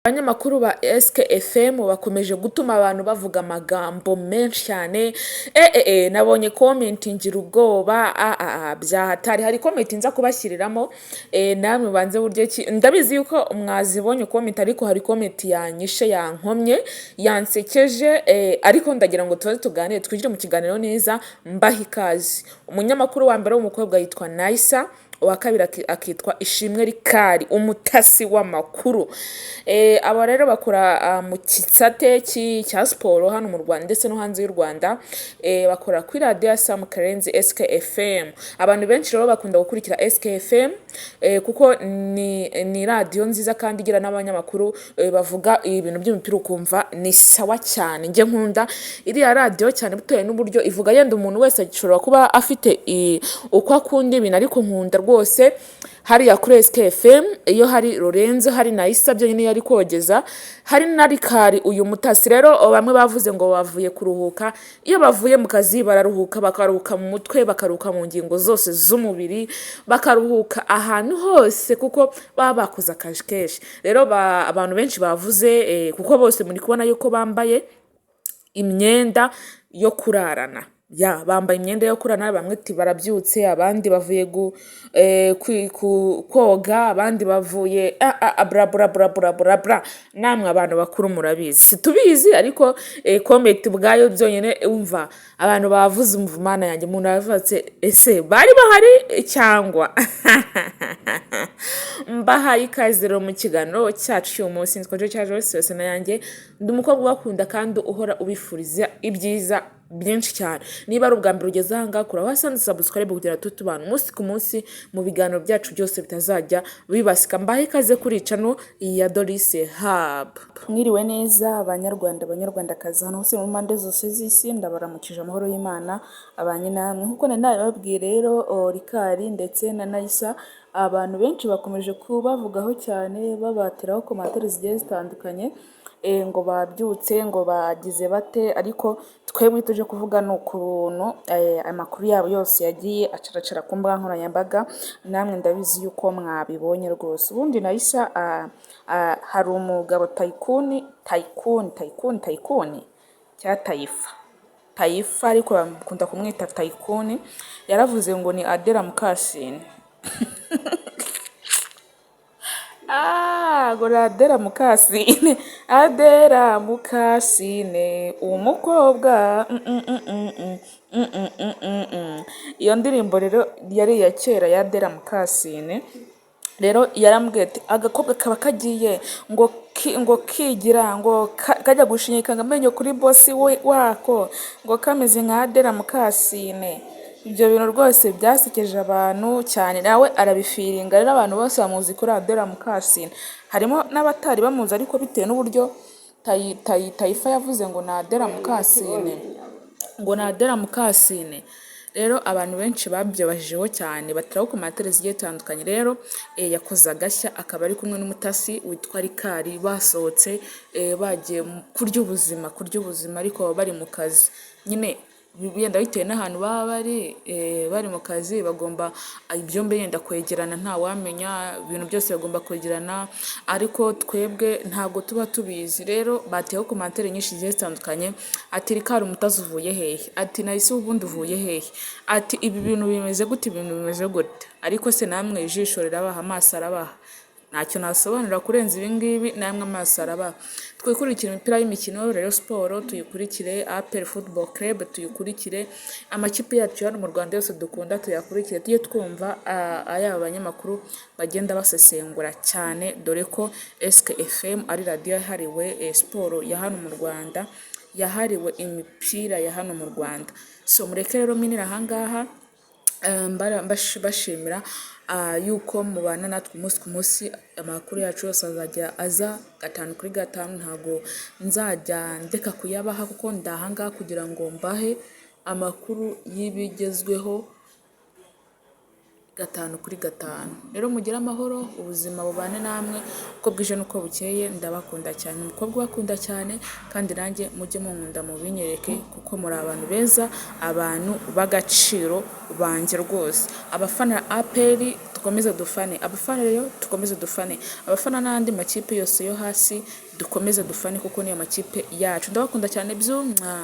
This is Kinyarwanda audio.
Abanyamakuru ba SKFM bakomeje gutuma abantu bavuga amagambo menshi cyane. Nabonye comment ngira ubwoba. Byahatari. Hari comment nza kubashyiriramo. Namwe banze buryo ki. Ndabizi yuko mwazibonye comment, ariko hari comment yanyishe, yankomye, yansekeje. Ariko ndagira ngo tuze tuganire, twinjire mu kiganiro neza, mbaha ikaze. Umunyamakuru wa mbere w'umukobwa yitwa Naisa, uwa kabiri akitwa Ishimwe Rikari, umutasi w'amakuru. Aba rero bakora mu kisate cya siporo hano mu Rwanda ndetse no hanze y'u Rwanda. Bakora kuri radio ya Sam Karenzi SKFM. Abantu benshi rero bakunda gukurikira SKFM kuko ni radio nziza kandi igira n'abanyamakuru bavuga ibintu by'umupira ukumva ni sawa cyane. Nje nkunda iriya radio cyane bitewe n'uburyo ivuga, yenda umuntu wese ashobora kuba afite uko akunda ibintu, ariko nkunda rwose hariya kuri SKFM iyo hari Lorenzo, hari Naisa byo nyine yari kogeza, hari na Rikari uyu mutasi. Rero bamwe bavuze ngo bavuye kuruhuka. Iyo bavuye mu kazi bararuhuka, bakaruhuka mu mutwe, bakaruhuka mu ngingo zose z'umubiri, bakaruhuka ahantu hose kuko baba bakoze akazi kenshi. Rero abantu benshi bavuze kuko bose muri kubona yuko bambaye imyenda yo kurarana. Bambaye imyenda yo kurarana, bamwe barabyutse, abandi bavuye koga, abandi bavuye bra. Namwe abantu bakuru murabizi, situbizi, ariko comment bwayo byonyine umva abantu bavuze umuvumana yanjye. Umuntu yavuze ese bari bahari cyangwa mbahaye ikaze rero mu kiganiro cyacu cy'uyu munsi. Twaje cyaje wese na yanjye, ndi umukobwa ubakunda kandi uhora ubifuriza ibyiza byinshi cyane. Niba ari ubwa mbere ugeze aha ngaha, kora wasanze subscribe kugira tutubana umunsi ku munsi mu biganiro byacu byose bitazajya bibasika. Mbahe ikaze kuri channel ya Dorise Hub. Mwiriwe neza abanyarwandakazi hano hose mu mpande zose z'isi, ndabaramukije amahoro y'Imana abanye namwe. Nkuko nababwiye rero, Rikari ndetse na Naisa abantu benshi bakomeje kubavugaho cyane, babateraho komantere zigiye zitandukanye, ngo babyutse, ngo bagize bate. Ariko twebwe tuje kuvuga no kuntu amakuru yabo yose yagiye acaracara ku mbuga nkoranyambaga. Namwe ndabizi yuko mwabibonye rwose. Ubundi Naisa hari umugabo Tycoon cya Taifa, ariko bakunda kumwita Tycoon. Yaravuze ngo ni Adela Mukasine. Adela Mukasine, Adela Mukasine umukobwa. Iyo ndirimbo rero yari iya kera ya Adela Mukasine. Rero yarambwiye ati agakobwa kaba kagiye ngo kigira ngo kajya gushinyika amenyo kuri bosi wako, ngo kameze nka Adela Mukasine. Ibyo bintu rwose byasekeje abantu cyane, nawe arabifiringa. Rero abantu bose bamuzi kuri Adela Mukasine, harimo n'abatari bamuzi, ariko bitewe n'uburyo Taifa yavuze ngo na Adela Mukasine, rero abantu benshi babyibajijeho cyane, bateraho komantere zigiye zitandukanye. Rero yakoze agashya, akaba ari kumwe n'umutasi witwa Rikari. Basohotse bagiye kurya ubuzima, ariko bari mu kazi nyine. Yenda bitewe n'ahantu baba bari mu kazi, bagomba ibyombe yenda kwegerana, nta wamenya, ibintu byose bagomba kwegerana, ariko twebwe ntabwo tuba tubizi. Rero bateyeho komantere nyinshi zigiye zitandukanye, ati Rikari umutazi uvuye hehe, ati Naisa ubundi uvuye hehe, ati ibi bintu bimeze gute, ibintu bimeze gute. Ariko se namwe ijisho rirabaha, amaso arabaha, ntacyo nasobanura kurenza ibi ngibi. Namwe amaso arabaha. Twikurikire imipira y'imikino, rero siporo tuyikurikire, APR Football Club tuyikurikire, amakipe yacu hano mu Rwanda yose dukunda tuyakurikire, tujye twumva ayaba banyamakuru bagenda basesengura cyane, dore ko SKFM ari radio yahariwe siporo ya hano mu Rwanda, yahariwe imipira ya hano mu Rwanda. So mureke rero minira ahangaha bashimira yuko mubana natwe umunsi ku munsi. Amakuru yacu yose azajya aza 5 kuri 5, ntago nzajya ndeka kuyabaha kuko ndahangaha kugira ngo mbahe amakuru y'ibigezweho 5/5. Rero mugire amahoro, ubuzima bubane namwe uko bwije n'uko bukeye, ndabakunda cyane, umukobwa ubakunda cyane, kandi nanjye mujye munkunda mubinyereke kuko muri abantu beza, abantu b'agaciro banjye rwose. Abafana APR dukomeze dufane, abafana rero dukomeze dufane, abafana n'andi makipe yose yo hasi dukomeze dufane kuko niyo makipe yacu. Ndabakunda cyane by'umwa.